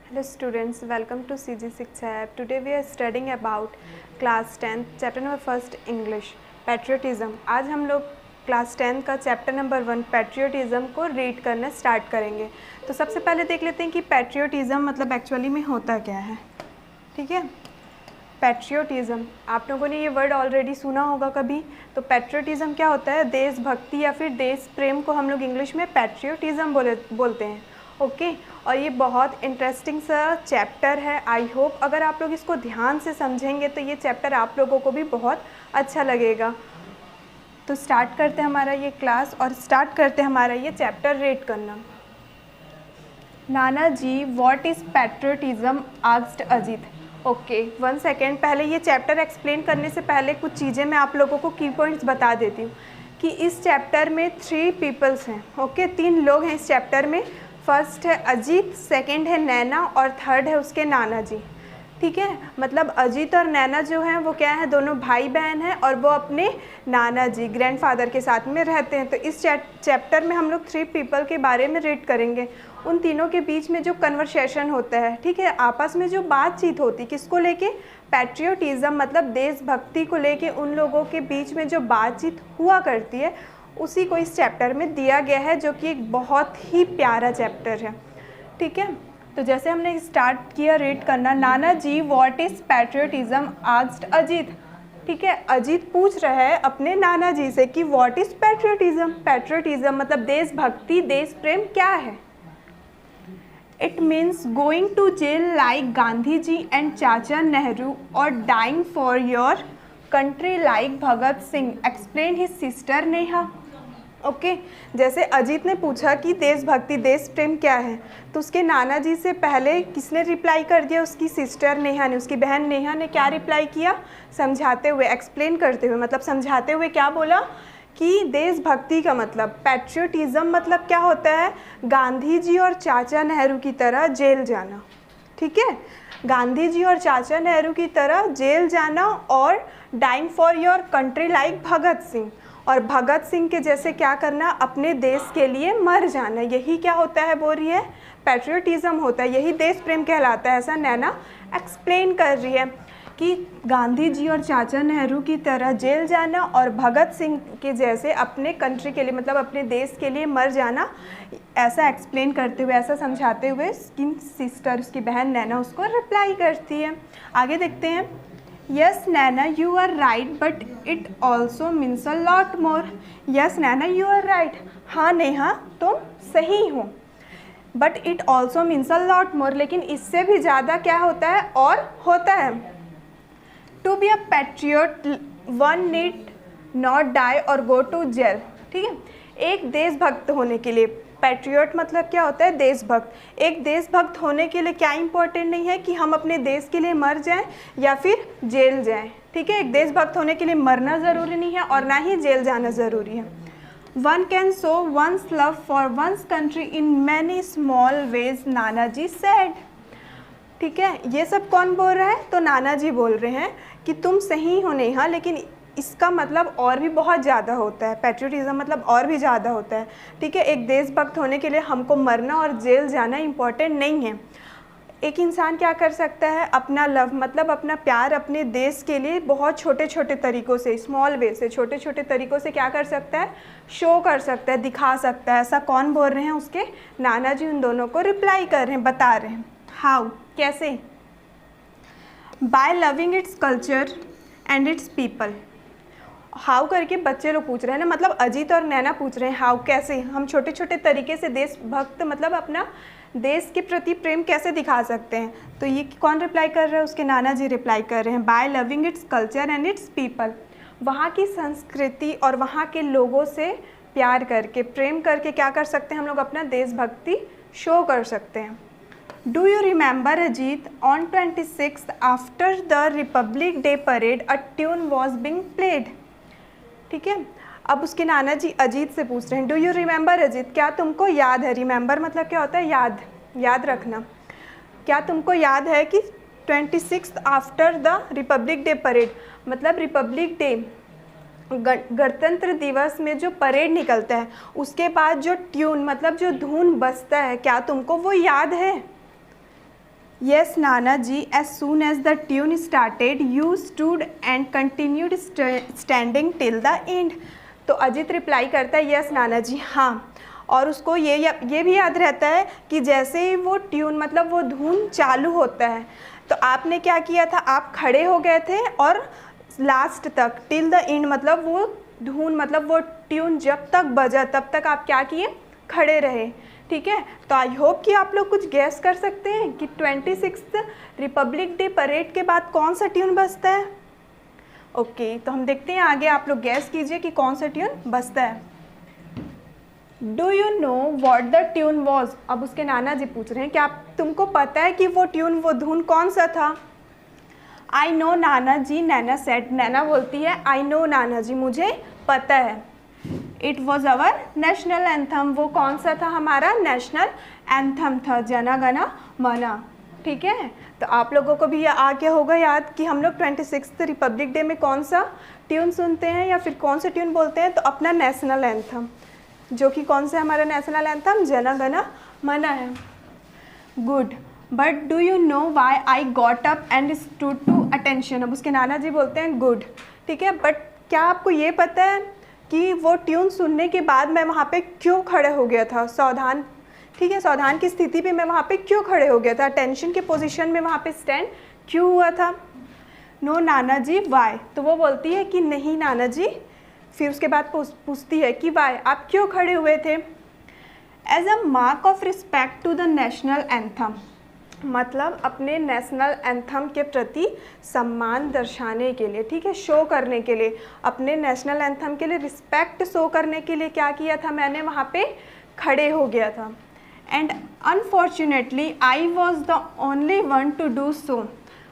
Hello students, welcome to CG Shiksha app. Today we are studying about class 10th chapter number 1st English patriotism. आज हम लोग class 10 का chapter number 1 पैट्रियोटिज़म को read करना start करेंगे। तो सबसे पहले देख लेते हैं कि पैट्रियोटिज़म मतलब एक्चुअली में होता क्या है। ठीक है, पैट्रियोटिज़म आप लोगों ने ये वर्ड ऑलरेडी सुना होगा कभी। तो पैट्रियोटिज़म क्या होता है? देशभक्ति या फिर देश प्रेम को हम लोग इंग्लिश में पैट्रियोटिज़म बोलते हैं। ओके और ये बहुत इंटरेस्टिंग सा चैप्टर है। आई होप अगर आप लोग इसको ध्यान से समझेंगे तो ये चैप्टर आप लोगों को भी बहुत अच्छा लगेगा। तो स्टार्ट करते हैं हमारा ये क्लास और स्टार्ट करते हैं हमारा ये चैप्टर रीड करना। नाना जी what is patriotism asked Ajit. Okay 1 second, पहले ये चैप्टर एक्सप्लेन करने से पहले कुछ चीज़ें मैं आप लोगों को की पॉइंट्स बता देती हूँ कि इस चैप्टर में 3 पीपल्स हैं। ओके 3 लोग हैं इस चैप्टर में। फर्स्ट है अजीत, सेकंड है नैना और थर्ड है उसके नाना जी। ठीक है, मतलब अजीत और नैना जो हैं वो क्या है, दोनों भाई बहन हैं और वो अपने नाना जी ग्रैंडफादर के साथ में रहते हैं। तो इस चैप्टर में हम लोग 3 पीपल के बारे में रीड करेंगे। उन तीनों के बीच में जो कन्वर्सेशन होता है, ठीक है, आपस में जो बातचीत होती है किसको लेके, पैट्रियोटिज़म मतलब देशभक्ति को लेके उन लोगों के बीच में जो बातचीत हुआ करती है उसी को इस चैप्टर में दिया गया है, जो कि एक बहुत ही प्यारा चैप्टर है। ठीक है, तो जैसे हमने स्टार्ट किया रीड करना, नाना जी what is patriotism asked Ajit. ठीक है, अजीत पूछ रहा है अपने नाना जी से कि व्हाट इज़ पैट्रियोटिज़म। पैट्रियोटिज़म मतलब देशभक्ति, देश प्रेम क्या है। It means going to jail like Gandhi ji and Chacha Nehru और dying for your country like Bhagat Singh, explain his sister Neha. Okay जैसे अजीत ने पूछा कि देशभक्ति देश प्रेम क्या है, तो उसके नाना जी से पहले किसने रिप्लाई कर दिया, उसकी सिस्टर नेहा ने, उसकी बहन नेहा ने क्या रिप्लाई किया, समझाते हुए, एक्सप्लेन करते हुए, मतलब समझाते हुए क्या बोला कि देशभक्ति का मतलब, पैट्रियोटिज़म मतलब क्या होता है, गांधी जी और चाचा नेहरू की तरह जेल जाना। ठीक है, गांधी जी और चाचा नेहरू की तरह जेल जाना और dying for your country like Bhagat Singh, और भगत सिंह के जैसे क्या करना, अपने देश के लिए मर जाना। यही क्या होता है बोल रही है, पैट्रियोटिज़म होता है, यही देश प्रेम कहलाता है। ऐसा नैना एक्सप्लेन कर रही है कि गांधी जी और चाचा नेहरू की तरह जेल जाना और भगत सिंह के जैसे अपने कंट्री के लिए मतलब अपने देश के लिए मर जाना, ऐसा एक्सप्लेन करते हुए, ऐसा समझाते हुए उसकी सिस्टर, उसकी बहन नैना उसको रिप्लाई करती है। आगे देखते हैं। Yes Naina you are right but it also means a lot more. Yes Naina you are right, हाँ नेहा तुम सही हो, but it also means a lot more, लेकिन इससे भी ज़्यादा क्या होता है, और होता है। To be a patriot one need not die or go to jail. ठीक है, एक देशभक्त होने के लिए, पैट्रियोट मतलब क्या होता है, देशभक्त। एक देशभक्त होने के लिए क्या इंपॉर्टेंट नहीं है कि हम अपने देश के लिए मर जाएं या फिर जेल जाएं। ठीक है, एक देशभक्त होने के लिए मरना ज़रूरी नहीं है और ना ही जेल जाना ज़रूरी है। One can show one's love for one's country in many small ways, nana ji said. ठीक है, ये सब कौन बोल रहा है, तो नाना जी बोल रहे हैं कि तुम सही हो नेहा, लेकिन इसका मतलब और भी बहुत ज़्यादा होता है। पैट्रियोटिज़म मतलब और भी ज़्यादा होता है। ठीक है, एक देशभक्त होने के लिए हमको मरना और जेल जाना इम्पॉर्टेंट नहीं है। एक इंसान क्या कर सकता है, अपना लव मतलब अपना प्यार अपने देश के लिए बहुत छोटे छोटे तरीक़ों से, स्मॉल वे से, छोटे छोटे तरीक़ों से क्या कर सकता है, शो कर सकता है, दिखा सकता है। ऐसा कौन बोल रहे हैं, उसके नाना जी उन दोनों को रिप्लाई कर रहे हैं, बता रहे हैं। हाउ, कैसे, by loving its culture and its people. How करके बच्चे लोग पूछ रहे हैं ना, मतलब अजीत और नैना पूछ रहे हैं हाउ, कैसे हम छोटे छोटे तरीके से देशभक्त मतलब अपना देश के प्रति प्रेम कैसे दिखा सकते हैं। तो ये कौन रिप्लाई कर रहा है, उसके नाना जी रिप्लाई कर रहे हैं, by loving its culture and its people. वहाँ की संस्कृति और वहाँ के लोगों से प्यार करके, प्रेम करके क्या कर सकते हैं हम लोग, अपना देशभक्ति शो कर सकते हैं। Do you remember Ajit on 26th after the Republic day parade a tune was being played. ठीक है, अब उसके नाना जी अजीत से पूछ रहे हैं, डू यू रिमेंबर अजीत, क्या तुमको याद है, रिमेंबर मतलब क्या होता है, याद, याद रखना, क्या तुमको याद है कि 26th after the Republic day parade मतलब रिपब्लिक डे गणतंत्र दिवस में जो परेड निकलता है उसके बाद जो ट्यून मतलब जो धुन बजता है, क्या तुमको वो याद है। Yes, Nana ji, as soon as the tune started, you stood and continued standing till the end. तो अजित रिप्लाई करता है यस नाना जी, हाँ। और उसको ये भी याद रहता है कि जैसे ही वो ट्यून मतलब वो धुन चालू होता है तो आपने क्या किया था, आप खड़े हो गए थे और लास्ट तक टिल द एंड मतलब वो धुन मतलब वो ट्यून जब तक बजा तब तक आप क्या किए, खड़े रहे। ठीक है, तो आई होप कि आप लोग कुछ गैस कर सकते हैं कि 26 रिपब्लिक डे परेड के बाद कौन सा ट्यून बजता है। ओके, तो हम देखते हैं आगे, आप लोग गैस कीजिए कि कौन सा ट्यून बजता है। Do you know what the tune was. अब उसके नाना जी पूछ रहे हैं कि आप तुमको पता है कि वो ट्यून वो धुन कौन सा था। आई नो नाना जी, नैना सेड, नैना बोलती है आई नो नाना जी, मुझे पता है। It was our national anthem, वो कौन सा था, हमारा नेशनल एंथम था, जना गना मना। ठीक है, तो आप लोगों को भी आ गया होगा याद कि हम लोग 26 रिपब्लिक डे में कौन सा ट्यून सुनते हैं या फिर कौन सा ट्यून बोलते हैं, तो अपना नेशनल एंथम, जो कि कौन सा हमारा नेशनल एंथम, जना गना मना है। Good, but do you know why I got up and stood to attention. अब उसके नाना जी बोलते हैं गुड, ठीक है, बट क्या आपको ये पता है कि वो ट्यून सुनने के बाद मैं वहाँ पे क्यों खड़े हो गया था, सावधान, ठीक है, सावधान की स्थिति पे मैं वहाँ पे क्यों खड़े हो गया था, अटेंशन के पोजीशन में वहाँ पे स्टैंड क्यों हुआ था। नो नाना जी वाई, तो वो बोलती है कि नहीं नाना जी। फिर उसके बाद पूछती है कि वाई, आप क्यों खड़े हुए थे। As a mark of respect to the national anthem, मतलब अपने नेशनल एंथम के प्रति सम्मान दर्शाने के लिए, ठीक है, शो करने के लिए, अपने नेशनल एंथम के लिए रिस्पेक्ट शो करने के लिए क्या किया था, मैंने वहाँ पे खड़े हो गया था। And unfortunately I was the only one two do so.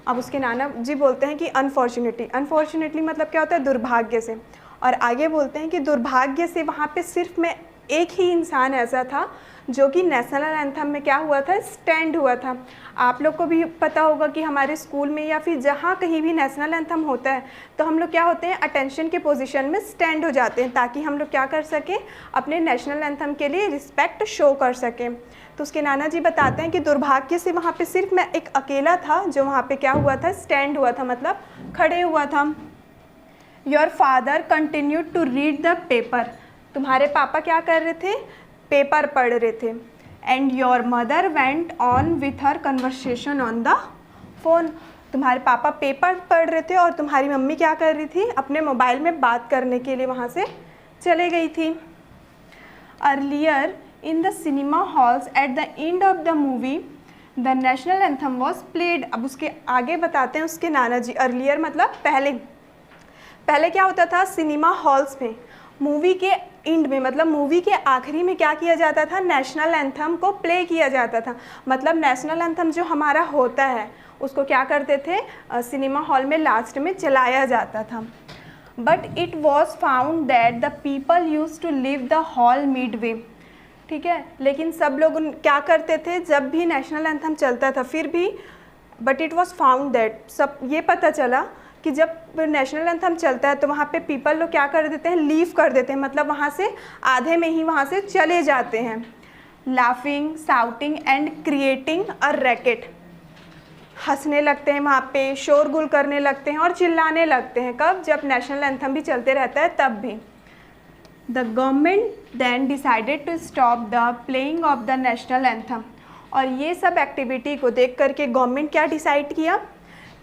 अब उसके नाना जी बोलते हैं कि अनफॉर्चुनेटली मतलब क्या होता है, दुर्भाग्य से, और आगे बोलते हैं कि दुर्भाग्य से वहाँ पे सिर्फ मैं एक ही इंसान ऐसा था जो कि नेशनल एंथम में क्या हुआ था, स्टैंड हुआ था। आप लोग को भी पता होगा कि हमारे स्कूल में या फिर जहाँ कहीं भी नेशनल एंथम होता है तो हम लोग क्या होते हैं, अटेंशन के पोजीशन में स्टैंड हो जाते हैं ताकि हम लोग क्या कर सकें, अपने नेशनल एंथम के लिए रिस्पेक्ट शो कर सकें। तो उसके नाना जी बताते हैं कि दुर्भाग्य से वहाँ पे सिर्फ मैं एक अकेला था जो वहाँ पे क्या हुआ था, स्टैंड हुआ था, मतलब खड़े हुआ था। Your father continued to read the paper, तुम्हारे पापा क्या कर रहे थे, पेपर पढ़ रहे थे। And your mother went on with her conversation on the phone, तुम्हारे पापा पेपर पढ़ रहे थे और तुम्हारी मम्मी क्या कर रही थी, अपने मोबाइल में बात करने के लिए वहाँ से चले गई थी। Earlier in the cinema halls at the end of the movie the national anthem was played. अब उसके आगे बताते हैं उसके नाना जी, अर्लियर मतलब पहले क्या होता था, सिनेमा हॉल्स में मूवी के एंड में मतलब मूवी के आखिरी में क्या किया जाता था, नेशनल एंथम को प्ले किया जाता था। मतलब नेशनल एंथम जो हमारा होता है उसको क्या करते थे, सिनेमा हॉल में लास्ट में चलाया जाता था। But it was found that the people use to leave the hall midway, ठीक है, लेकिन सब लोग क्या करते थे, जब भी नेशनल एंथम चलता था फिर भी, but it was found that, सब ये पता चला कि जब नेशनल एंथम चलता है तो वहाँ पे पीपल लोग क्या कर देते हैं, लीव कर देते हैं, मतलब वहाँ से आधे में ही वहाँ से चले जाते हैं। Laughing, shouting and creating a racket, हंसने लगते हैं वहाँ पे, शोरगुल करने लगते हैं और चिल्लाने लगते हैं। कब, जब नेशनल एंथम भी चलते रहता है तब भी। The government then decided to stop the playing of the national anthem, और ये सब एक्टिविटी को देख करके गवर्नमेंट क्या डिसाइड किया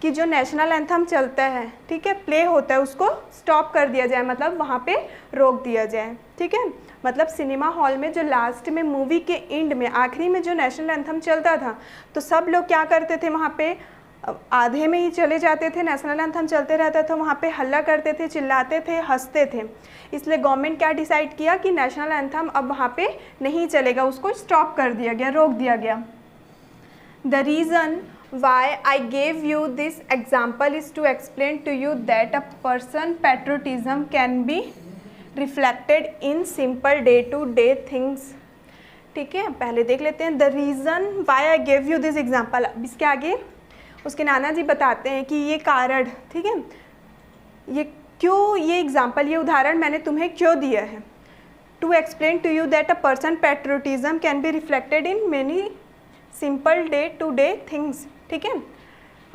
कि जो नेशनल एंथम चलता है, ठीक है, प्ले होता है, उसको स्टॉप कर दिया जाए, मतलब वहाँ पे रोक दिया जाए। ठीक है, मतलब सिनेमा हॉल में जो लास्ट में मूवी के एंड में आखिरी में जो नेशनल एंथम चलता था तो सब लोग क्या करते थे, वहाँ पे आधे में ही चले जाते थे, नेशनल एंथम चलते रहता था, वहाँ पे हल्ला करते थे, चिल्लाते थे, हंसते थे। इसलिए गवर्नमेंट क्या डिसाइड किया कि नेशनल एंथम अब वहाँ पे नहीं चलेगा, उसको स्टॉप कर दिया गया, रोक दिया गया। The reason why I gave you this example is to explain to you that a person patriotism can be reflected in simple day to day things। ठीक है, पहले देख लेते हैं the reason why I gave you this example. इसके आगे उसके नाना जी बताते हैं कि ये कारण, ठीक है, ये क्यों, ये एग्जाम्पल, ये उदाहरण मैंने तुम्हें क्यों दिया है। To explain to you that a person patriotism can be reflected in many simple day to day things, ठीक है।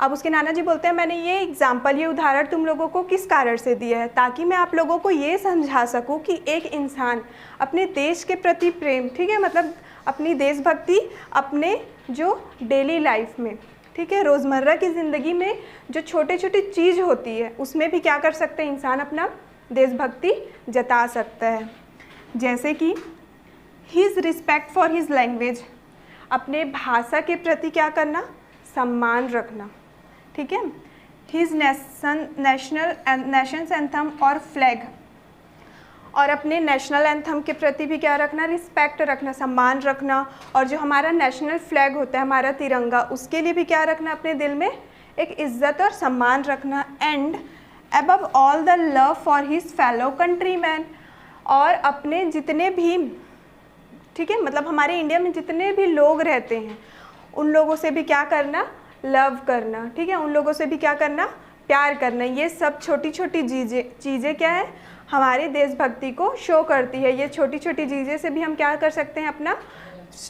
अब उसके नाना जी बोलते हैं मैंने ये एग्जाम्पल, ये उदाहरण तुम लोगों को किस कारण से दिया है, ताकि मैं आप लोगों को ये समझा सकूं कि एक इंसान अपने देश के प्रति प्रेम, ठीक है, मतलब अपनी देशभक्ति अपने जो डेली लाइफ में, ठीक है, रोज़मर्रा की ज़िंदगी में जो छोटे छोटी चीज़ होती है उसमें भी क्या कर सकते हैं, इंसान अपना देशभक्ति जता सकता है। जैसे कि his respect for his language, अपने भाषा के प्रति क्या करना, सम्मान रखना, ठीक है। हिज नेशंस एंथम और फ्लैग, और अपने नेशनल एंथम के प्रति भी क्या रखना, रिस्पेक्ट रखना, सम्मान रखना। और जो हमारा नेशनल फ्लैग होता है, हमारा तिरंगा, उसके लिए भी क्या रखना, अपने दिल में एक इज्जत और सम्मान रखना। And above all the love for his fellow countryman, और अपने जितने भी, ठीक है, मतलब हमारे इंडिया में जितने भी लोग रहते हैं उन लोगों से भी क्या करना, लव करना, ठीक है, उन लोगों से भी क्या करना, प्यार करना। ये सब छोटी छोटी चीज़ें क्या है, हमारी देशभक्ति को शो करती है। ये छोटी छोटी चीज़ें से भी हम क्या कर सकते हैं, अपना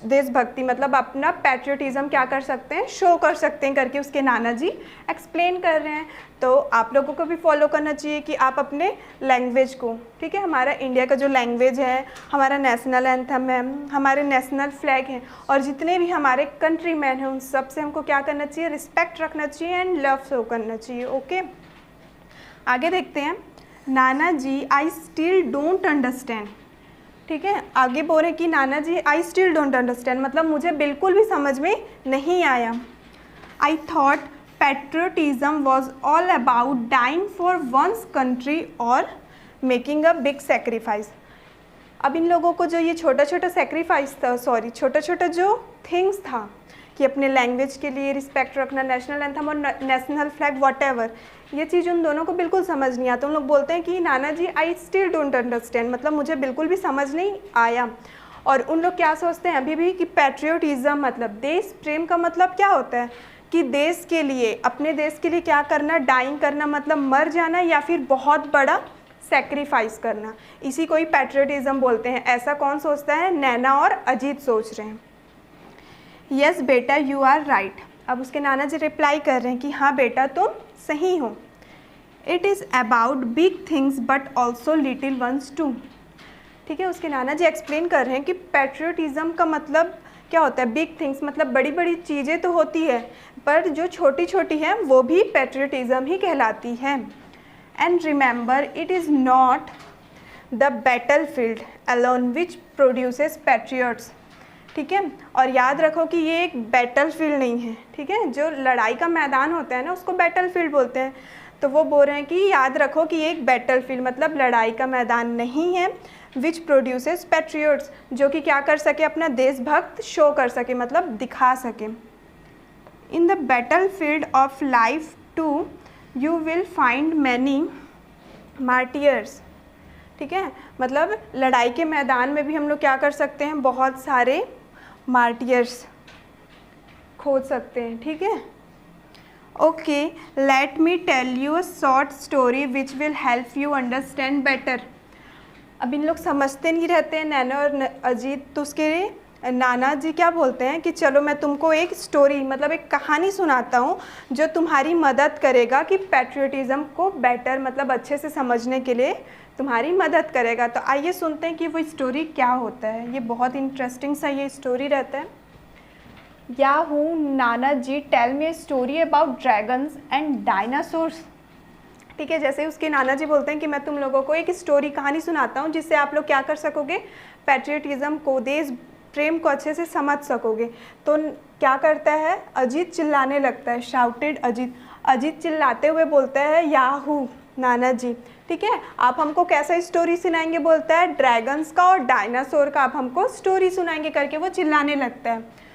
देशभक्ति मतलब अपना पैट्रियटिज़म क्या कर सकते हैं, शो कर सकते हैं करके उसके नाना जी एक्सप्लेन कर रहे हैं। तो आप लोगों को भी फॉलो करना चाहिए कि आप अपने लैंग्वेज को, ठीक है, हमारा इंडिया का जो लैंग्वेज है, हमारा नेशनल एंथम है, हमारे नेशनल फ्लैग हैं, और जितने भी हमारे कंट्री मैन हैं उन सब से हमको क्या करना चाहिए, रिस्पेक्ट रखना चाहिए एंड लव शो करना चाहिए। ओके, आगे देखते हैं। नाना ji I still don't understand, ठीक है, आगे बोल रहे हैं कि nana ji I still don't understand, मतलब मुझे बिल्कुल भी समझ में नहीं आया। I thought patriotism was all about dying for one's country और मेकिंग अ बिग सेक्रीफाइस। अब इन लोगों को जो ये छोटा छोटा सेक्रीफाइस था, सॉरी छोटा छोटा जो थिंग्स था कि अपने लैंग्वेज के लिए रिस्पेक्ट रखना, नेशनल एंथम और नेशनल फ्लैग वॉटएवर, ये चीज़ उन दोनों को बिल्कुल समझ नहीं आता। उन लोग बोलते हैं कि nana ji I still don't understand, मतलब मुझे बिल्कुल भी समझ नहीं आया। और उन लोग क्या सोचते हैं अभी भी कि पैट्रियोटिज़म मतलब देश प्रेम का मतलब क्या होता है कि देश के लिए, अपने देश के लिए क्या करना, डाइंग करना मतलब मर जाना या फिर बहुत बड़ा सेक्रीफाइस करना, इसी को ही पैट्रियोटिज़म बोलते हैं। ऐसा कौन सोचता है, नैना और अजीत सोच रहे हैं। यस बेटा यू आर राइट, अब उसके नाना जी रिप्लाई कर रहे हैं कि हाँ बेटा तुम सही हो। It is about big things but also little ones too, ठीक है, उसके नाना जी एक्सप्लेन कर रहे हैं कि पैट्रियोटिज़म का मतलब क्या होता है, बिग थिंग्स मतलब बड़ी बड़ी चीज़ें तो होती है पर जो छोटी छोटी हैं वो भी पैट्रियोटिज़म ही कहलाती है। And remember it is not the battle field alone which produces patriots, ठीक है, और याद रखो कि ये एक बैटल फील्ड नहीं है, ठीक है, जो लड़ाई का मैदान होता है ना उसको बैटल फील्ड बोलते हैं। तो वो बोल रहे हैं कि याद रखो कि ये एक बैटल फील्ड मतलब लड़ाई का मैदान नहीं है, विच प्रोड्यूसेस पैट्रियट्स, जो कि क्या कर सके, अपना देशभक्त शो कर सके मतलब दिखा सके। In the battlefield of life too you will find many martyrs, ठीक है, मतलब लड़ाई के मैदान में भी हम लोग क्या कर सकते हैं, बहुत सारे मार्टियर्स खोज सकते हैं, ठीक है। Okay, let me tell you a short story which will help you understand better. अब इन लोग समझते नहीं रहते हैं नैना और अजीत, तो उसके नाना जी क्या बोलते हैं कि चलो मैं तुमको एक स्टोरी मतलब एक कहानी सुनाता हूँ जो तुम्हारी मदद करेगा कि पैट्रियोटिज़म को बेटर मतलब अच्छे से समझने के लिए तुम्हारी मदद करेगा। तो आइए सुनते हैं कि वो स्टोरी क्या होता है। ये बहुत इंटरेस्टिंग सा ये स्टोरी रहता है। याहू नाना जी tell me a story about dragons and dinosaurs, ठीक है, जैसे उसके नाना जी बोलते हैं कि मैं तुम लोगों को एक स्टोरी कहानी सुनाता हूँ जिससे आप लोग क्या कर सकोगे, पैट्रियोटिज़म को, देश प्रेम को अच्छे से समझ सकोगे। तो क्या करता है, अजीत चिल्लाने लगता है, शाउटेड अजीत, अजीत चिल्लाते हुए बोलता है याहू नाना जी, ठीक है, आप हमको कैसा स्टोरी सुनाएंगे, बोलता है ड्रैगन्स का और डायनासोर का आप हमको स्टोरी सुनाएंगे करके वो चिल्लाने लगता है।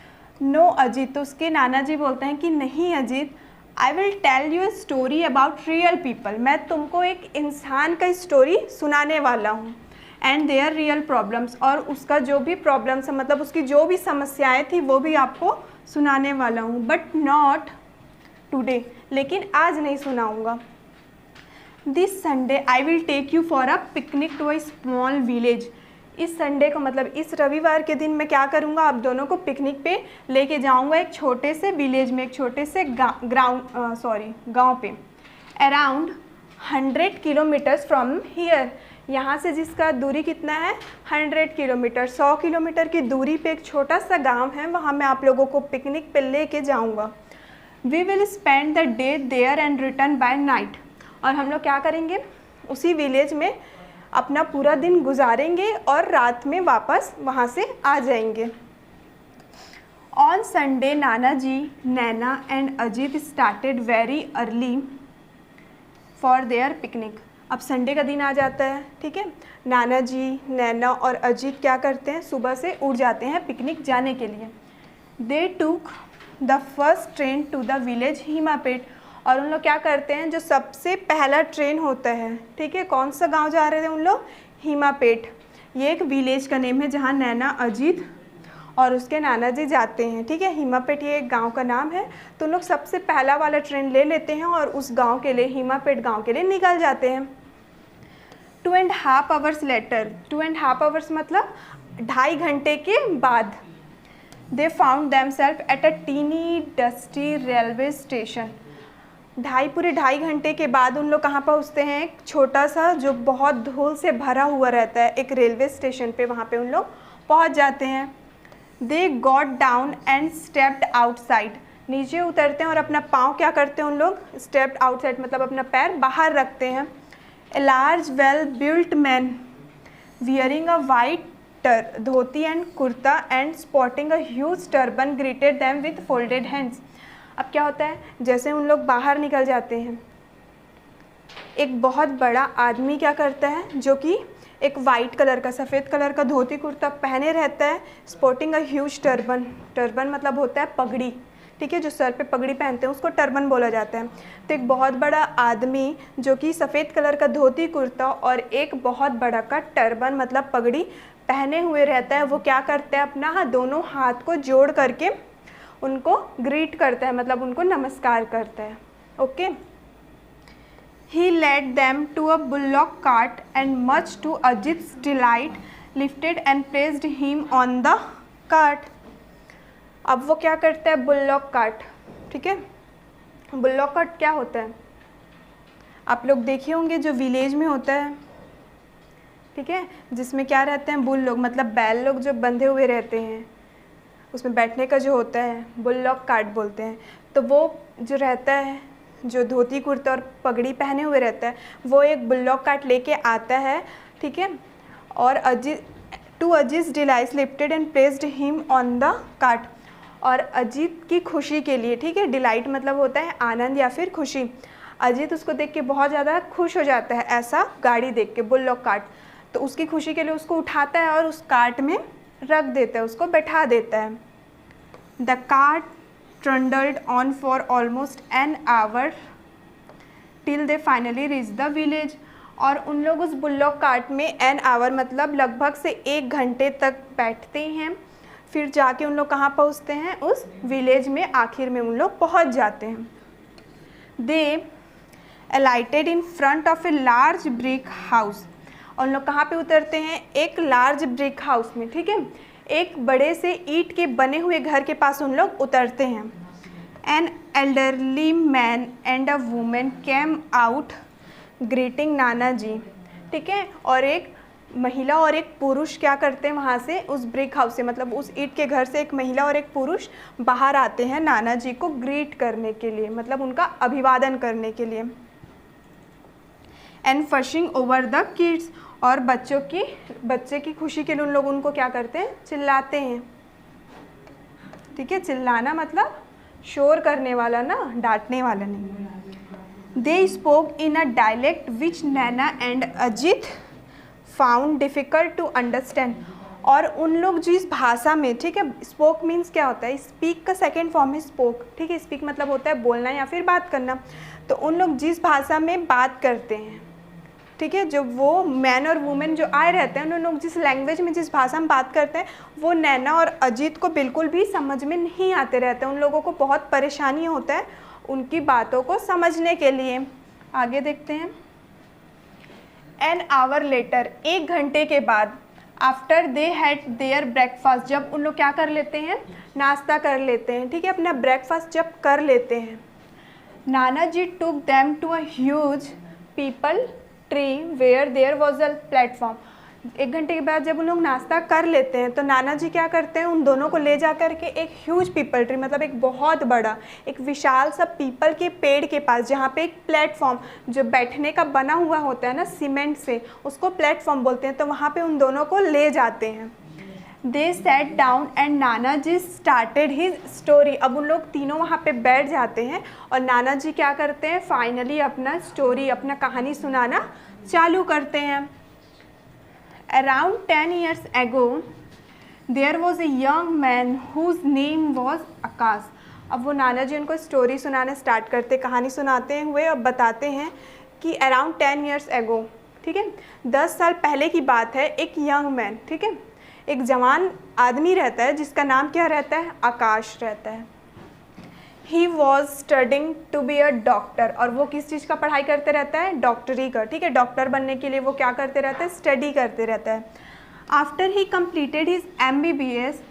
नो अजीत, तो उसके नाना जी बोलते हैं कि नहीं Ajit, I will tell you a story about real people, मैं तुमको एक इंसान का स्टोरी सुनाने वाला हूँ, एंड देयर रियल प्रॉब्लम्स, और उसका जो भी प्रॉब्लम्स है मतलब उसकी जो भी समस्याएं थी वो भी आपको सुनाने वाला हूँ, बट नॉट टुडे, लेकिन आज नहीं सुनाऊँगा। This Sunday I will take you for a picnic to a small village, इस संडे को मतलब इस रविवार के दिन मैं क्या करूँगा, आप दोनों को पिकनिक पे लेके जाऊँगा एक छोटे से विलेज में, एक छोटे से गांव पे, अराउंड 100 किलोमीटर्स फ्रॉम हियर। यहाँ से जिसका दूरी कितना है 100 किलोमीटर, 100 किलोमीटर की दूरी पे एक छोटा सा गांव है, वहाँ मैं आप लोगों को पिकनिक पे लेके जाऊँगा। We will spend the day there and return by night. और हम लोग क्या करेंगे, उसी विलेज में अपना पूरा दिन गुजारेंगे और रात में वापस वहाँ से आ जाएंगे। ऑन संडे नाना जी, Naina and Ajit started very early for their picnic. अब संडे का दिन आ जाता है, ठीक है। नाना जी, नैना और अजीत क्या करते हैं, सुबह से उठ जाते हैं पिकनिक जाने के लिए। They took the first train to the village Himapet. और उन लोग क्या करते हैं, जो सबसे पहला ट्रेन होता है, ठीक है, कौन सा गांव जा रहे थे उन लोग, हिमापेट। ये एक विलेज का नेम है जहाँ नैना, अजीत और उसके नाना जी जाते हैं, ठीक है। हिमापेट ये एक गांव का नाम है। तो उन लोग सबसे पहला वाला ट्रेन ले लेते हैं और उस गांव के लिए, हिमापेट गांव के लिए निकल जाते हैं। 2.5 आवर्स लेटर, 2.5 आवर्स मतलब 2.5 घंटे के बाद, they found themselves at a tiny dusty railway station. पूरे 2.5 घंटे के बाद उन लोग कहाँ पहुँचते हैं, एक छोटा सा जो बहुत धूल से भरा हुआ रहता है एक रेलवे स्टेशन पे, वहाँ पे उन लोग पहुँच जाते हैं। They got down and stepped outside. नीचे उतरते हैं और अपना पाँव क्या करते हैं उन लोग, स्टेप्ड आउटसाइड मतलब अपना पैर बाहर रखते हैं। A large well built man wearing a white dhoti and kurta and spotting a huge turban greeted them with folded hands. अब क्या होता है, जैसे उन लोग बाहर निकल जाते हैं, एक बहुत बड़ा आदमी क्या करता है, जो कि एक वाइट कलर का, सफ़ेद कलर का धोती कुर्ता पहने रहता है, sporting a huge turban. Turban मतलब होता है पगड़ी, ठीक है, जो सर पे पगड़ी पहनते हैं उसको टर्बन बोला जाता है। तो एक बहुत बड़ा आदमी जो कि सफ़ेद कलर का धोती कुर्ता और एक बहुत बड़ा का टर्बन मतलब पगड़ी पहने हुए रहता है, वो क्या करता है, अपना दोनों हाथ को जोड़ करके उनको ग्रीट करता है, मतलब उनको नमस्कार करता है। Okay. He led them to a bullock cart and much to Ajit's delight lifted and placed him on the cart. अब वो क्या करता है, बुलॉक कार्ट, ठीक है। बुलॉक कार्ट क्या होता है, आप लोग देखे होंगे, जो विलेज में होता है, ठीक है, जिसमें क्या रहते हैं, बुल लोग मतलब बैल लोग जो बंधे हुए रहते हैं, उसमें बैठने का जो होता है बुलॉक कार्ट बोलते हैं। तो वो जो रहता है, जो धोती कुर्ता और पगड़ी पहने हुए रहता है, वो एक बुलॉक कार्ट लेके आता है, ठीक है। और Ajit delight lifted and placed him on the cart. और अजीत की खुशी के लिए, ठीक है, डिलाइट मतलब होता है आनंद या फिर खुशी। अजीत उसको देख के बहुत ज़्यादा खुश हो जाता है, ऐसा गाड़ी देख के, बुलॉक कार्ट। तो उसकी खुशी के लिए उसको उठाता है और उस कार्ट में रख देता है, उसको बैठा देता है। The cart trundled on for almost an hour till they finally reach the village. और उन लोग उस बुलॉक कार्ट में एन आवर मतलब लगभग से 1 घंटे तक बैठते हैं, फिर जाके उन लोग कहाँ पहुँचते हैं, उस विलेज में आखिर में उन लोग पहुँच जाते हैं। They alighted in front of a large brick house. और उन लोग कहाँ पे उतरते हैं, एक लार्ज ब्रिक हाउस में, ठीक है, एक बड़े से ईंट के बने हुए घर के पास उन लोग उतरते हैं। An elderly man and a women came out greeting नाना जी, ठीक है। और एक महिला और एक पुरुष क्या करते हैं, वहाँ से उस ब्रिक हाउस से मतलब उस ईंट के घर से एक महिला और एक पुरुष बाहर आते हैं नाना जी को ग्रीट करने के लिए, मतलब उनका अभिवादन करने के लिए। And fussing over the kids. और बच्चे की खुशी के लिए उन लोग उनको क्या करते हैं, चिल्लाते हैं, ठीक है। चिल्लाना मतलब शोर करने वाला ना, डांटने वाला नहीं। They spoke in a dialect which Naina and Ajit found difficult to understand. और उन लोग जिस भाषा में, ठीक है, स्पोक मीन्स क्या होता है, स्पीक का सेकेंड फॉर्म है स्पोक, ठीक है। स्पीक मतलब होता है बोलना या फिर बात करना। तो उन लोग जिस भाषा में बात करते हैं, ठीक है, जो वो मैन और वुमेन जो आए रहते हैं, उन लोग जिस लैंग्वेज में, जिस भाषा में बात करते हैं, वो नैना और अजीत को बिल्कुल भी समझ में नहीं आते रहते हैं। उन लोगों को बहुत परेशानी होता है उनकी बातों को समझने के लिए। आगे देखते हैं। एन आवर लेटर, 1 घंटे के बाद, after they had there breakfast, जब उन लोग क्या कर लेते हैं, नाश्ता कर लेते हैं, ठीक है, अपना ब्रेकफास्ट जब कर लेते हैं, नाना जी took them to a huge peepal tree where there was a platform. 1 घंटे के बाद जब उन लोग नाश्ता कर लेते हैं तो नाना जी क्या करते हैं, उन दोनों को ले जा कर के एक ह्यूज पीपल ट्री, मतलब एक बहुत बड़ा, एक विशाल सा पीपल के पेड़ के पास, जहाँ पे एक प्लेटफॉर्म जो बैठने का बना हुआ होता है ना सीमेंट से, उसको प्लेटफॉर्म बोलते हैं, तो वहाँ पे उन दोनों को ले जाते हैं। दे sat down and Nana ji started his story. अब उन लोग तीनों वहाँ पे बैठ जाते हैं और नाना जी क्या करते हैं, फाइनली अपना स्टोरी, अपना कहानी सुनाना चालू करते हैं। Around 10 years ago, there was a young man whose name was आकाश। अब वो नाना जी उनको स्टोरी सुनाना स्टार्ट करते, कहानी सुनाते हुए अब बताते हैं कि अराउंड 10 years ago, ठीक है, 10 साल पहले की बात है, एक यंग मैन, ठीक है, एक जवान आदमी रहता है जिसका नाम क्या रहता है, आकाश रहता है। He was studying to be a doctor, और वो किस चीज़ का पढ़ाई करते रहता है, डॉक्टरी का, ठीक है, डॉक्टर बनने के लिए वो क्या करते रहता है, स्टडी करते रहता है। After he completed his MBBS,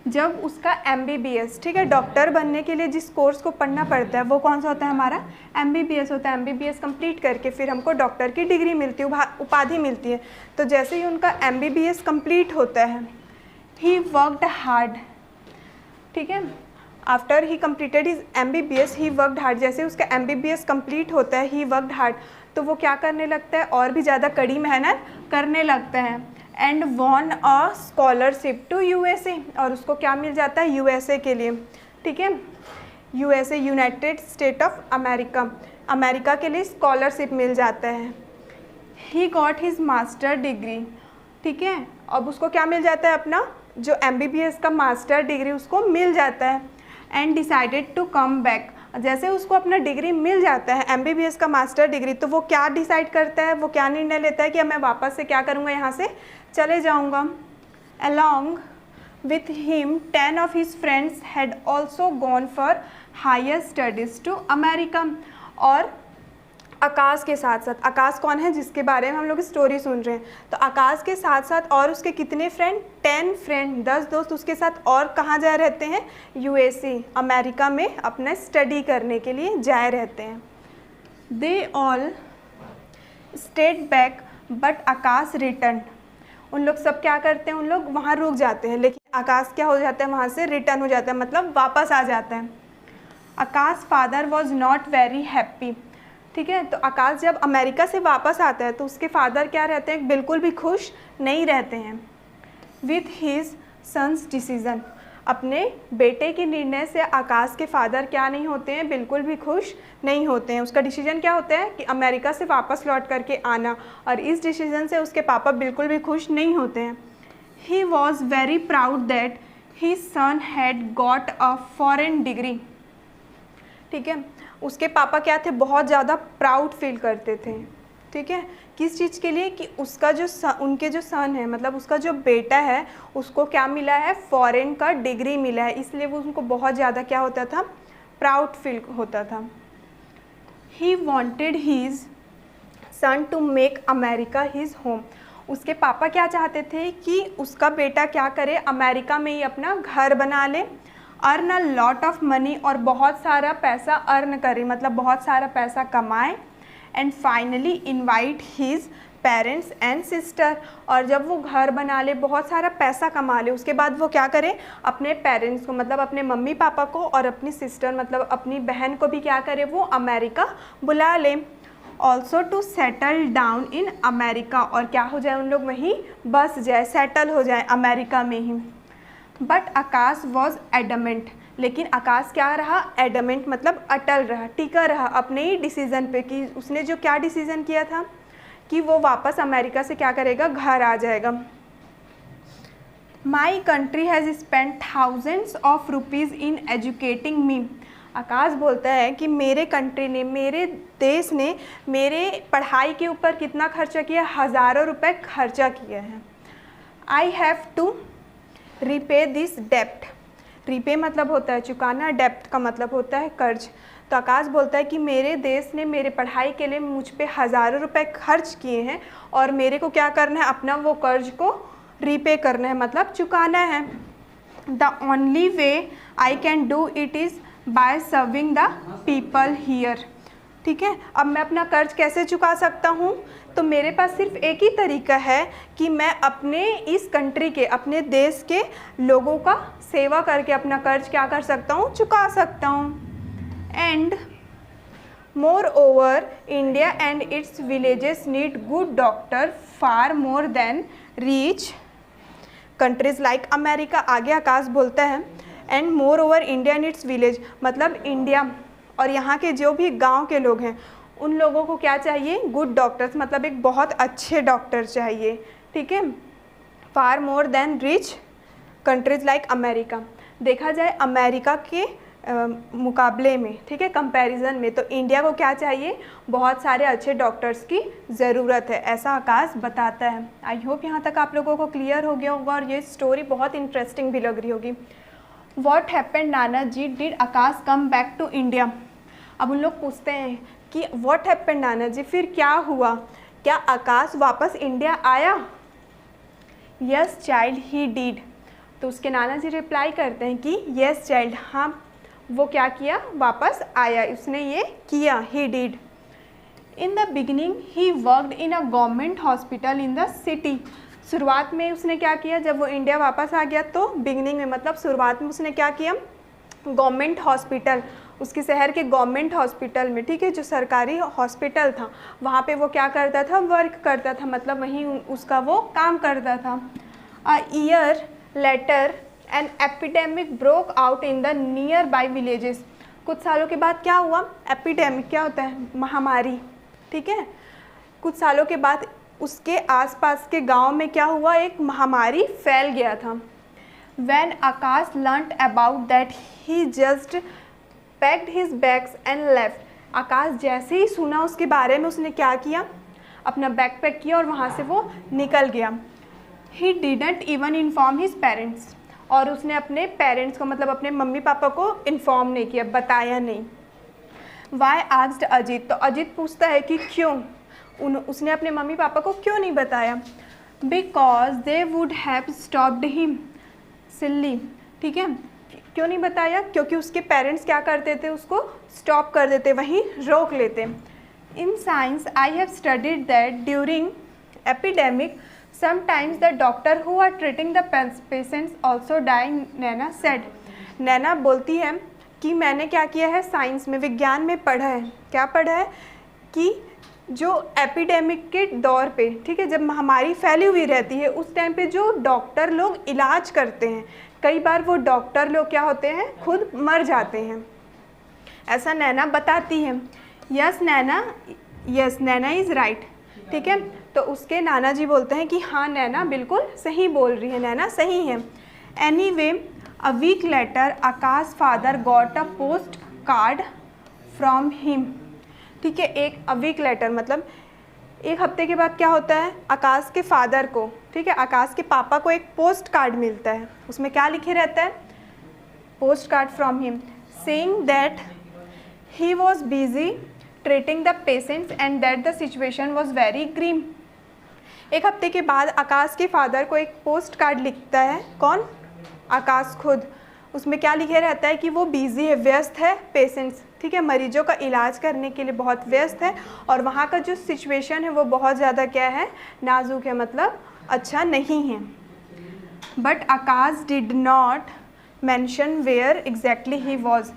जब उसका MBBS, ठीक है, डॉक्टर बनने के लिए जिस कोर्स को पढ़ना पड़ता है वो कौन सा होता है, हमारा MBBS होता है। MBBS कंप्लीट करके फिर हमको डॉक्टर की डिग्री मिलती है, उपाधि मिलती है। तो जैसे ही उनका MBBS कंप्लीट होता है, ही वर्कड हार्ड, ठीक है, after he completed his MBBS he worked hard, जैसे उसका MBBS कंप्लीट होता है, ही वर्कड हार्ड, तो वो क्या करने लगता है, और भी ज़्यादा कड़ी मेहनत करने लगता है। And won a scholarship to USA, और उसको क्या मिल जाता है, USA के लिए, ठीक है, USA United state of America, America के लिए स्कॉलरशिप मिल जाता है। He got his master degree, ठीक है, अब उसको क्या मिल जाता है, अपना जो MBBS का मास्टर डिग्री उसको मिल जाता है। And decided to come back, जैसे उसको अपना डिग्री मिल जाता है, MBBS का मास्टर डिग्री, तो वो क्या डिसाइड करता है, वो क्या निर्णय लेता है कि अब मैं वापस से क्या करूँगा, यहाँ से चले जाऊँगा। Along with him 10 of his friends had also gone for higher studies to America, और आकाश के साथ साथ, आकाश कौन है जिसके बारे में हम लोग स्टोरी सुन रहे हैं, तो आकाश के साथ साथ और उसके कितने फ्रेंड, 10 फ्रेंड, 10 दोस्त उसके साथ और कहाँ जाए रहते हैं, USA अमेरिका में अपना स्टडी करने के लिए जाए रहते हैं। They all stayed back but Akash return, उन लोग सब क्या करते हैं, उन लोग वहाँ रुक जाते हैं, लेकिन आकाश क्या हो जाता है, वहाँ से रिटर्न हो जाता है, मतलब वापस आ जाता है। Akash father was not very happy, ठीक है, तो आकाश जब अमेरिका से वापस आता है तो उसके फादर क्या रहते हैं, बिल्कुल भी खुश नहीं रहते हैं। विथ हिज सन्स डिसीज़न, अपने बेटे के निर्णय से आकाश के फादर क्या नहीं होते हैं, बिल्कुल भी खुश नहीं होते हैं। उसका डिसीजन क्या होता है कि अमेरिका से वापस लौट करके आना, और इस डिसीजन से उसके पापा बिल्कुल भी खुश नहीं होते हैं। He was very proud that his son had got a foreign degree, ठीक है, उसके पापा क्या थे, बहुत ज़्यादा प्राउड फील करते थे, ठीक है, किस चीज़ के लिए, कि उसका जो उनके जो सन है, मतलब उसका जो बेटा है, उसको क्या मिला है, फॉरेन का डिग्री मिला है, इसलिए वो उनको बहुत ज़्यादा क्या होता था, प्राउड फील होता था। He wanted his son to make America his home, उसके पापा क्या चाहते थे कि उसका बेटा क्या करे, अमेरिका में ही अपना घर बना ले, earn a lot of money, और बहुत सारा पैसा अर्न करे, मतलब बहुत सारा पैसा कमाए। And finally invite his parents and sister, और जब वो घर बना ले, बहुत सारा पैसा कमा ले, उसके बाद वो क्या करे, अपने पेरेंट्स को, मतलब अपने मम्मी पापा को, और अपनी सिस्टर मतलब अपनी बहन को भी क्या करे, वो अमेरिका बुला ले। Also to settle down in America, और क्या हो जाए, उन लोग वहीं बस जाए, सेटल हो जाए अमेरिका में ही। बट आकाश वॉज एडमेंट, लेकिन आकाश क्या रहा, एडमेंट मतलब अटल रहा, टिका रहा अपने ही डिसीज़न पे, कि उसने जो क्या डिसीज़न किया था कि वो वापस अमेरिका से क्या करेगा, घर आ जाएगा। My country has spend thousands of rupees in educating me, Akash बोलता है कि मेरे कंट्री ने, मेरे देश ने मेरे पढ़ाई के ऊपर कितना खर्चा किया, हज़ारों रुपए खर्चा किया है। I have to repay this डेप्ट, रिपे मतलब होता है चुकाना, डेप्ट का मतलब होता है कर्ज। तो आकाश बोलता है कि मेरे देश ने मेरे पढ़ाई के लिए मुझ पे हज़ारों रुपए खर्च किए हैं, और मेरे को क्या करना है, अपना वो कर्ज को रीपे करना है, मतलब चुकाना है। The only way I can do it is by serving the people here. ठीक है, अब मैं अपना कर्ज कैसे चुका सकता हूँ? तो मेरे पास सिर्फ एक ही तरीका है कि मैं अपने इस कंट्री के, अपने देश के लोगों का सेवा करके अपना कर्ज क्या कर सकता हूँ? चुका सकता हूँ। And more over India and it's villages need good doctor far more then reach countries like America. आगे आकाश बोलता है and more over India and it's village, मतलब इंडिया और यहाँ के जो भी गांव के लोग हैं उन लोगों को क्या चाहिए? गुड डॉक्टर्स, मतलब एक बहुत अच्छे डॉक्टर चाहिए। ठीक है, far more than rich countries like America. देखा जाए अमेरिका के मुकाबले में, ठीक है, कंपैरिजन में, तो इंडिया को क्या चाहिए? बहुत सारे अच्छे डॉक्टर्स की ज़रूरत है, ऐसा आकाश बताता है। आई होप यहाँ तक आप लोगों को क्लियर हो गया होगा और ये स्टोरी बहुत इंटरेस्टिंग भी लग रही होगी। वॉट हैपेंड नाना जी did Akash come back to India. अब उन लोग पूछते हैं कि व्हाट हैपेंड नाना जी, फिर क्या हुआ? क्या आकाश वापस इंडिया आया? Yes child he did. तो उसके नाना जी रिप्लाई करते हैं कि यस चाइल्ड, हाँ वो क्या किया? वापस आया, उसने ये किया, he did. In the beginning he worked in a government hospital in the city. शुरुआत में उसने क्या किया? जब वो इंडिया वापस आ गया तो बिगिनिंग में मतलब शुरुआत में उसने क्या किया? गवर्नमेंट हॉस्पिटल, उसके शहर के गवर्नमेंट हॉस्पिटल में, ठीक है, जो सरकारी हॉस्पिटल था वहाँ पे वो क्या करता था? वर्क करता था, मतलब वहीं उसका वो काम करता था। A year later an epidemic broke out in the near by villages. कुछ सालों के बाद क्या हुआ? एपिडेमिक क्या होता है? महामारी। ठीक है, कुछ सालों के बाद उसके आसपास के गांव में क्या हुआ? एक महामारी फैल गया था। When Akash learnt about that, he just packed his bags and left. आकाश जैसे ही सुना उसके बारे में उसने क्या किया? अपना बैग पैक किया और वहाँ से वो निकल गया। He didn't even inform his parents. और उसने अपने पेरेंट्स को, मतलब अपने मम्मी पापा को इन्फॉर्म नहीं किया, बताया नहीं। Why asked Ajit. तो अजीत पूछता है कि क्यों? उसने अपने मम्मी पापा को क्यों नहीं बताया? Because they would have stopped him. सिल्ली। ठीक है, क्यों नहीं बताया? क्योंकि उसके पेरेंट्स क्या करते थे? उसको स्टॉप कर देते, वहीं रोक लेते। In science I have studied that during epidemic sometimes the doctor who are treating the patients also die, Naina said. Naina बोलती है कि मैंने क्या किया है? साइंस में, विज्ञान में पढ़ा है। क्या पढ़ा है? कि जो एपिडेमिक के दौर पे, ठीक है, जब महामारी फैली हुई रहती है उस टाइम पे जो डॉक्टर लोग इलाज करते हैं, कई बार वो डॉक्टर लोग क्या होते हैं? खुद मर जाते हैं, ऐसा नैना बताती है। Yes Naina is right. ठीक है, तो उसके नाना जी बोलते हैं कि हाँ नैना बिल्कुल सही बोल रही है, नैना सही है। Anyway a week later Akash father got a postcard from him. ठीक है, एक अ वीक लेटर मतलब एक हफ्ते के बाद क्या होता है? आकाश के फादर को, ठीक है, आकाश के पापा को एक पोस्ट कार्ड मिलता है। उसमें क्या लिखे रहता है? Postcard from him saying that he was busy treating the patients and that the situation was very grim. एक हफ्ते के बाद आकाश के फादर को एक पोस्ट कार्ड लिखता है। कौन? आकाश खुद। उसमें क्या लिखे रहता है कि वो बिजी है, व्यस्त है, पेशेंट्स, ठीक है, मरीजों का इलाज करने के लिए बहुत व्यस्त है और वहाँ का जो सिचुएशन है वो बहुत ज़्यादा क्या है? नाजुक है, मतलब अच्छा नहीं है। But Akash did not mention where exactly he was.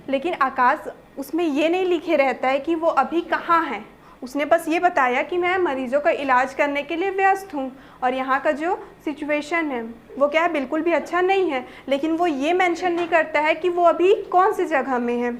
लेकिन आकाश उसमें ये नहीं लिखे रहता है कि वो अभी कहाँ है। उसने बस ये बताया कि मैं मरीजों का इलाज करने के लिए व्यस्त हूँ और यहाँ का जो सिचुएशन है वो क्या है? बिल्कुल भी अच्छा नहीं है। लेकिन वो ये मेंशन नहीं करता है कि वो अभी कौन सी जगह में है।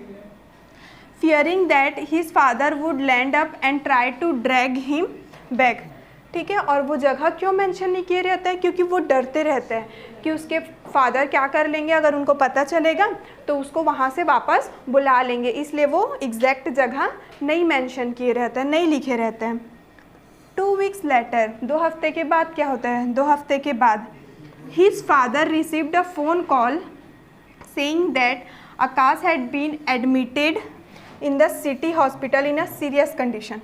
Fearing that his father would land up and try to drag him back. ठीक है, और वो जगह क्यों मेंशन नहीं किया रहता है? क्योंकि वो डरते रहते हैं कि उसके फादर क्या कर लेंगे, अगर उनको पता चलेगा तो उसको वहाँ से वापस बुला लेंगे, इसलिए वो एग्जैक्ट जगह नहीं मेंशन किए रहते हैं, नहीं लिखे रहते हैं। 2 weeks लेटर, 2 हफ्ते के बाद क्या होता है? 2 हफ्ते के बाद his father received a phone call saying that Akash had been admitted in the city hospital in a serious condition.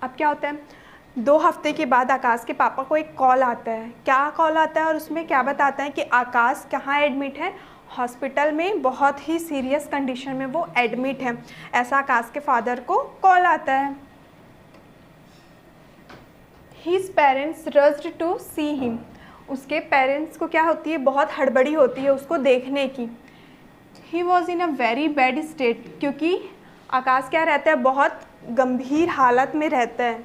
अब क्या होता है? 2 हफ्ते के बाद आकाश के पापा को एक कॉल आता है। क्या कॉल आता है और उसमें क्या बताते हैं कि आकाश कहाँ एडमिट है? हॉस्पिटल में, बहुत ही सीरियस कंडीशन में वो एडमिट है, ऐसा आकाश के फादर को कॉल आता है। His parents rushed to see him. उसके पेरेंट्स को क्या होती है? बहुत हड़बड़ी होती है उसको देखने की। He was in a very bad state, क्योंकि आकाश क्या रहता है? बहुत गंभीर हालत में रहता है।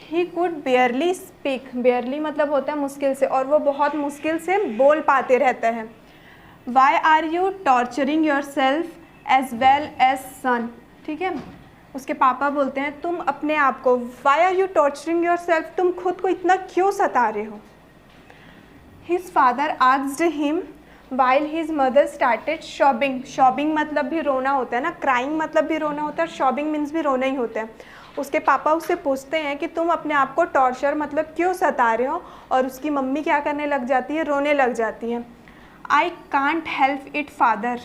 He could barely speak. Barely मतलब होता है मुश्किल से, और वो बहुत मुश्किल से बोल पाते रहता है। Why are you torturing yourself as well as son? ठीक है, उसके पापा बोलते हैं तुम अपने आप को, Why are you torturing yourself? तुम खुद को इतना क्यों सता रहे हो? His father asked him while his mother started sobbing. Sobbing मतलब भी रोना होता है ना, crying मतलब भी रोना होता है, sobbing मीन्स भी रोना ही होता है। उसके पापा उससे पूछते हैं कि तुम अपने आप को टॉर्चर मतलब क्यों सता रहे हो, और उसकी मम्मी क्या करने लग जाती है? रोने लग जाती है। I can't help it father,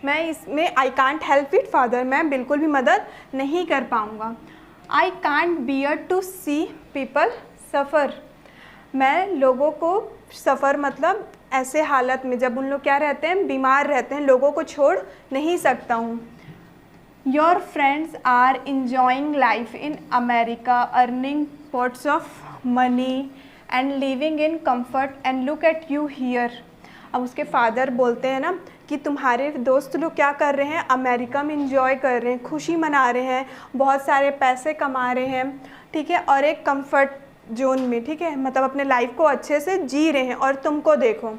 मैं इसमें I can't help it father, मैं बिल्कुल भी मदद नहीं कर पाऊँगा। I can't beer to see people सफ़र, मैं लोगों को सफ़र मतलब ऐसे हालत में जब उन लोग क्या रहते हैं? बीमार रहते हैं, लोगों को छोड़ नहीं सकता हूँ। Your friends are enjoying life in America, earning pots of money and living in comfort and look at you here. अब उसके फादर बोलते हैं ना कि तुम्हारे दोस्त लोग क्या कर रहे हैं? अमेरिका में इंजॉय कर रहे हैं, खुशी मना रहे हैं, बहुत सारे पैसे कमा रहे हैं, ठीक है, और एक कंफर्ट जोन में, ठीक है, मतलब अपने लाइफ को अच्छे से जी रहे हैं। और तुमको देखो,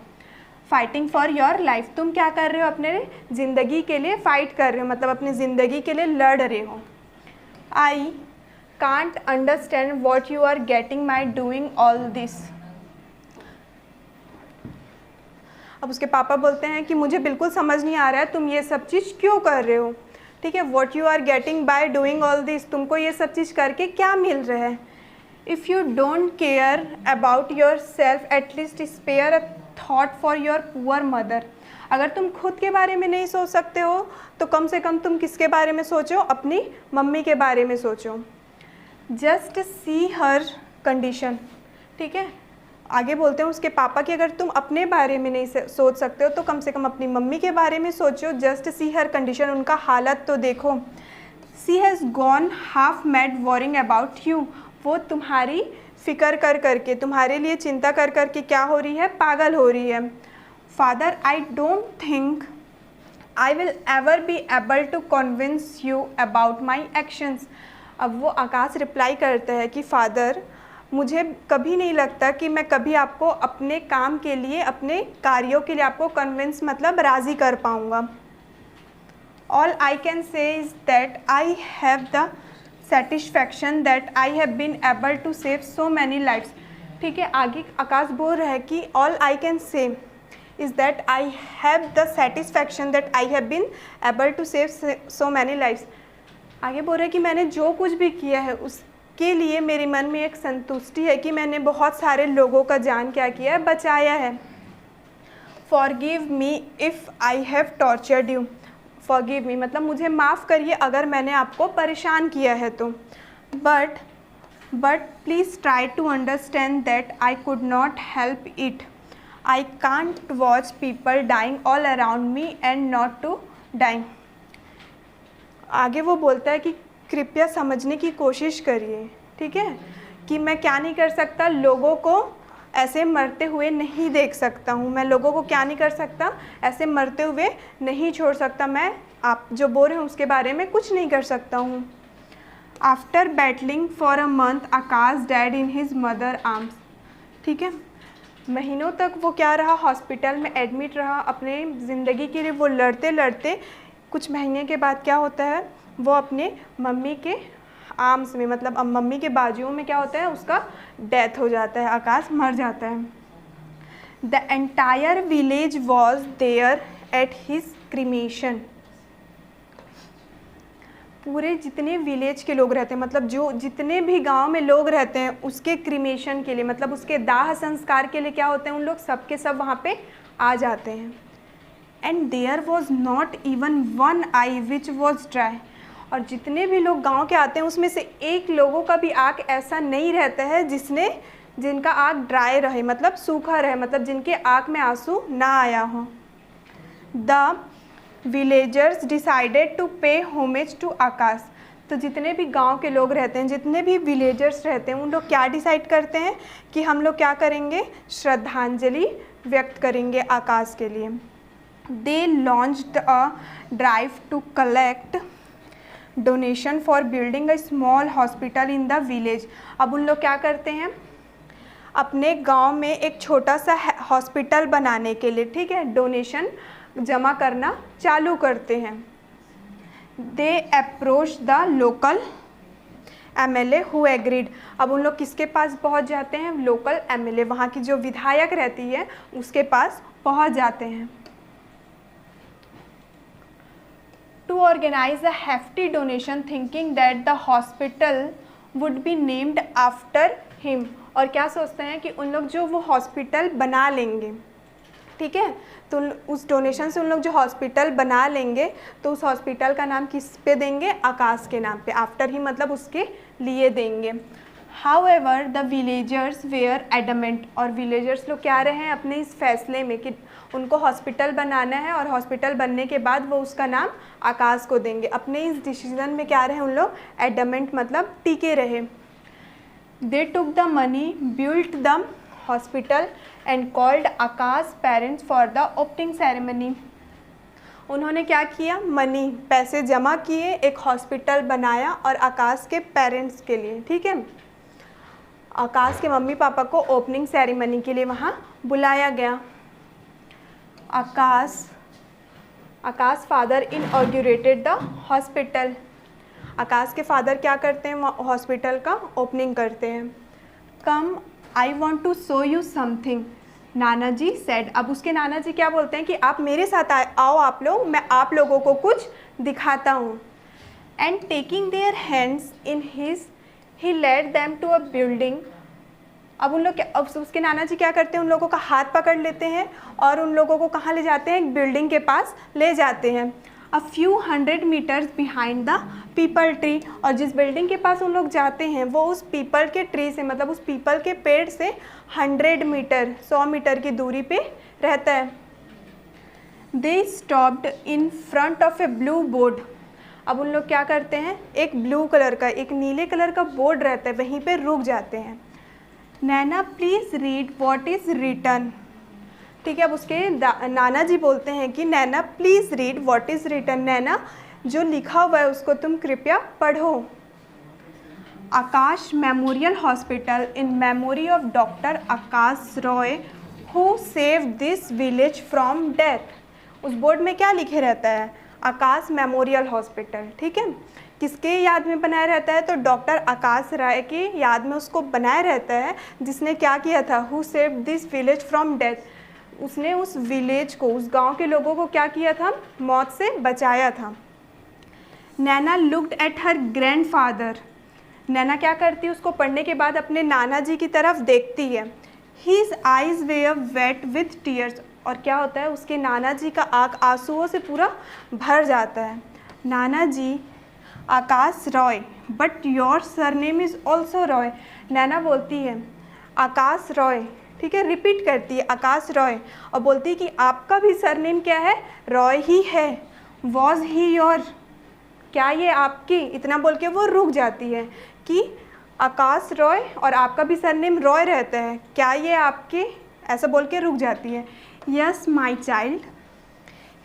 फाइटिंग फॉर योर लाइफ, तुम क्या कर रहे हो? अपने ज़िंदगी के लिए फ़ाइट कर रहे हो, मतलब अपनी ज़िंदगी के लिए लड़ रहे हो। I can't understand what you are getting my doing all this. अब उसके पापा बोलते हैं कि मुझे बिल्कुल समझ नहीं आ रहा है तुम ये सब चीज़ क्यों कर रहे हो, ठीक है, what you are getting by doing all this, तुमको ये सब चीज़ करके क्या मिल रहा है? If you don't care about yourself at least spare a thought for your poor mother, अगर तुम खुद के बारे में नहीं सोच सकते हो तो कम से कम तुम किसके बारे में सोचो? अपनी मम्मी के बारे में सोचो। जस्ट सी हर कंडीशन, ठीक है, आगे बोलते हैं उसके पापा कि अगर तुम अपने बारे में नहीं सोच सकते हो तो कम से कम अपनी मम्मी के बारे में सोचो। जस्ट सी हर कंडीशन, उनका हालत तो देखो। She has gone half mad worrying about you, वो तुम्हारी फिक्र कर करके, तुम्हारे लिए चिंता कर करके क्या हो रही है? पागल हो रही है। Father I don't think I will ever be able to convince you about my actions. अब वो आकाश रिप्लाई करता है कि फादर मुझे कभी नहीं लगता कि मैं कभी आपको अपने काम के लिए, अपने कार्यों के लिए आपको कन्विंस मतलब राज़ी कर पाऊँगा। All I can say is that I have the satisfaction that I have been able to save so many lives, ठीक है, आगे आकाश बोल रहा है कि all I can say is that I have the satisfaction that I have been able to save so many lives. आगे बोल रहे हैं कि मैंने जो कुछ भी किया है उसके लिए मेरे मन में एक संतुष्टि है कि मैंने बहुत सारे लोगों का जान क्या किया है? बचाया है। Forgive me if I have tortured you, forgive me मतलब मुझे माफ़ करिए अगर मैंने आपको परेशान किया है तो। But please try to understand that I could not help it, I can't watch people dying all around me and not to dying. आगे वो बोलता है कि कृपया समझने की कोशिश करिए, ठीक है, कि मैं क्या नहीं कर सकता? लोगों को ऐसे मरते हुए नहीं देख सकता हूँ, मैं लोगों को क्या नहीं कर सकता? ऐसे मरते हुए नहीं छोड़ सकता, मैं आप जो बोल रहे हैं उसके बारे में कुछ नहीं कर सकता हूँ। After battling for a month Akash died in his mother arms, ठीक है, महीनों तक वो क्या रहा? हॉस्पिटल में एडमिट रहा, अपने ज़िंदगी के लिए वो लड़ते लड़ते कुछ महीने के बाद क्या होता है? वो अपने मम्मी के आर्म्स में मतलब अब मम्मी के बाजुओं में क्या होता है? उसका डेथ हो जाता है, आकाश मर जाता है। The entire village was there at his cremation, पूरे जितने विलेज के लोग रहते हैं मतलब जो जितने भी गांव में लोग रहते हैं उसके क्रीमेशन के लिए मतलब उसके दाह संस्कार के लिए क्या होते हैं? उन लोग सब के सब वहाँ पे आ जाते हैं। And there was not even one eye which was dry, और जितने भी लोग गांव के आते हैं उसमें से एक लोगों का भी आँख ऐसा नहीं रहता है जिनका आँख ड्राई रहे, मतलब सूखा रहे, मतलब जिनके आँख में आंसू ना आया हो। The villagers decided to pay homage to Akash. तो जितने भी गांव के लोग रहते हैं, जितने भी विलेजर्स रहते हैं, उन लोग क्या डिसाइड करते हैं कि हम लोग क्या करेंगे, श्रद्धांजलि व्यक्त करेंगे आकाश के लिए। They launched a drive to collect donation for building a small hospital in the village. अब उन लोग क्या करते हैं, अपने गांव में एक छोटा सा हॉस्पिटल बनाने के लिए, ठीक है, डोनेशन जमा करना चालू करते हैं। They approach the local MLA who agreed. अब उन लोग किसके पास पहुंच जाते हैं, लोकल MLA, वहाँ की जो विधायक रहती है उसके पास पहुंच जाते हैं। To organize a hefty donation thinking that the hospital would be named after him. और क्या सोचते हैं कि उन लोग जो वो हॉस्पिटल बना लेंगे, ठीक है, तो उस डोनेशन से उन लोग जो हॉस्पिटल बना लेंगे तो उस हॉस्पिटल का नाम किस पे देंगे, आकाश के नाम पे, आफ्टर ही मतलब उसके लिए देंगे। However the villagers were adamant. और विलेजर्स लोग क्या रहे हैं अपने इस फैसले में कि उनको हॉस्पिटल बनाना है और हॉस्पिटल बनने के बाद वो उसका नाम आकाश को देंगे। अपने इस डिसीजन में क्या रहे उन लोग, एडमेंट मतलब टिके रहे। They took the money, built the hospital and called Akash parents for the opening ceremony. उन्होंने क्या किया, मनी, पैसे जमा किए, एक हॉस्पिटल बनाया और आकाश के पेरेंट्स के लिए, ठीक है, आकाश के मम्मी पापा को ओपनिंग सेरेमनी के लिए वहाँ बुलाया गया। आकाश फादर इनऑग्यूरेटेड द हॉस्पिटल। आकाश के फादर क्या करते हैं, हॉस्पिटल का ओपनिंग करते हैं। Come I want to show you something, नाना जी सेड। अब उसके नाना जी क्या बोलते हैं कि आप मेरे साथ आओ आप लोग, मैं आप लोगों को कुछ दिखाता हूँ। And taking their hands in his he led them to a building. अब उसके नाना जी क्या करते हैं, उन लोगों का हाथ पकड़ लेते हैं और उन लोगों को कहाँ ले जाते हैं, एक बिल्डिंग के पास ले जाते हैं। A few 100 meters behind the peepal tree. और जिस बिल्डिंग के पास उन लोग जाते हैं वो उस पीपल के ट्री से, मतलब उस पीपल के पेड़ से 100 मीटर की दूरी पे रहता है। They stopped in front of A blue board. अब उन लोग क्या करते हैं, एक ब्लू कलर का, एक नीले कलर का बोर्ड रहता है, वहीं पे रुक जाते हैं। Naina please read what is written. ठीक है, अब उसके नाना जी बोलते हैं कि Naina please read what is written. Naina जो लिखा हुआ है उसको तुम कृपया पढ़ो। Akash memorial hospital in memory of doctor Akash Roy who save this village from death. उस बोर्ड में क्या लिखे रहता है, आकाश मेमोरियल हॉस्पिटल, ठीक है, किसके याद में बनाया रहता है, तो डॉक्टर आकाश राय की याद में उसको बनाया रहता है, जिसने क्या किया था, who save this village from death. उसने उस विलेज को, उस गांव के लोगों को क्या किया था, मौत से बचाया था। नैना लुक्ड एट हर ग्रैंडफादर। नैना क्या करती है, उसको पढ़ने के बाद अपने नाना जी की तरफ देखती है। His eyes were wet with tears. और क्या होता है, उसके नाना जी का आँख आंसुओं से पूरा भर जाता है। नाना जी, Akash Roy, but your surname is also Roy. Naina बोलती है आकाश रॉय, ठीक है, रिपीट करती है आकाश रॉय, और बोलती है कि आपका भी सरनेम क्या है, रॉय ही है। वॉज ही योर, क्या ये आपकी, इतना बोल के वो रुक जाती है कि आकाश रॉय और आपका भी सरनेम रॉय रहता है, क्या ये आपके, ऐसा बोल के रुक जाती है। Yes my child,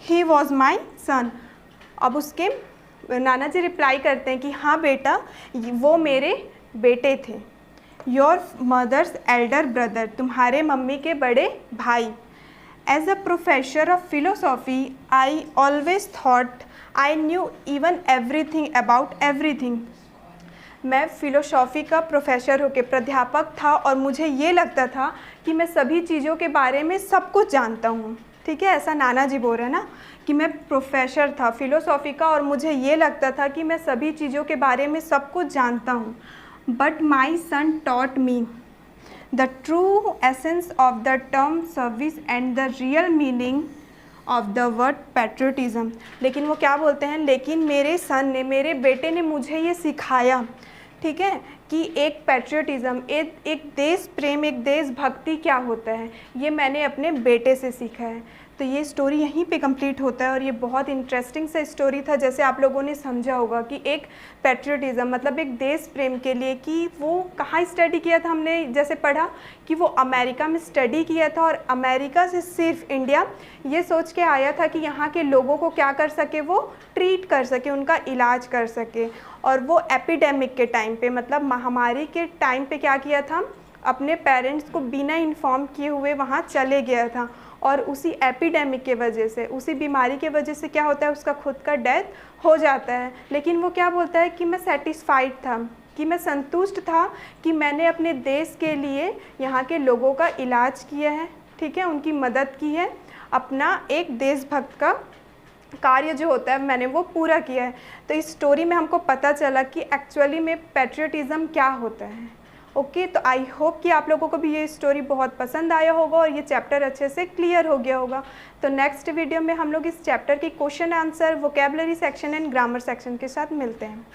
he was my son. अब उसके नाना जी रिप्लाई करते हैं कि हाँ बेटा, वो मेरे बेटे थे। योर मदर्स एल्डर ब्रदर, तुम्हारे मम्मी के बड़े भाई। As a professor of philosophy I always thought I knew even everything about everything. मैं फ़िलोसॉफ़ी का प्रोफेसर होकर प्राध्यापक था और मुझे ये लगता था कि मैं सभी चीज़ों के बारे में सब कुछ जानता हूँ, ठीक है, ऐसा नाना जी बोल रहे हैं ना, कि मैं प्रोफेसर था फ़िलोसॉफ़ी का और मुझे ये लगता था कि मैं सभी चीज़ों के बारे में सब कुछ जानता हूँ। But my son taught me the true essence of the term service and the real meaning of the word patriotism. लेकिन वो क्या बोलते हैं, लेकिन मेरे सन ने, मेरे बेटे ने मुझे ये सिखाया, ठीक है, कि एक पैट्रियटिज़म, एक देश प्रेम, एक देशभक्ति क्या होता है, ये मैंने अपने बेटे से सीखा है। तो ये स्टोरी यहीं पे कंप्लीट होता है और ये बहुत इंटरेस्टिंग सा स्टोरी था। जैसे आप लोगों ने समझा होगा कि एक पैट्रियटिज़म मतलब एक देश प्रेम के लिए, कि वो कहाँ स्टडी किया था, हमने जैसे पढ़ा कि वो अमेरिका में स्टडी किया था और अमेरिका से सिर्फ इंडिया ये सोच के आया था कि यहाँ के लोगों को क्या कर सके, वो ट्रीट कर सके, उनका इलाज कर सके। और वो एपिडेमिक के टाइम पे, मतलब महामारी के टाइम पे क्या किया था, अपने पेरेंट्स को बिना इन्फॉर्म किए हुए वहाँ चले गया था। और उसी एपिडेमिक के वजह से, उसी बीमारी के वजह से क्या होता है, उसका खुद का डेथ हो जाता है। लेकिन वो क्या बोलता है कि मैं सेटिस्फाइड था, कि मैं संतुष्ट था कि मैंने अपने देश के लिए यहाँ के लोगों का इलाज किया है, ठीक है, उनकी मदद की है, अपना एक देशभक्त का कार्य जो होता है मैंने वो पूरा किया है। तो इस स्टोरी में हमको पता चला कि एक्चुअली में पैट्रियटिज़म क्या होता है। ओके, तो आई होप कि आप लोगों को भी ये स्टोरी बहुत पसंद आया होगा और ये चैप्टर अच्छे से क्लियर हो गया होगा। तो नेक्स्ट वीडियो में हम लोग इस चैप्टर की question answer, vocabulary section and grammar section के साथ मिलते हैं।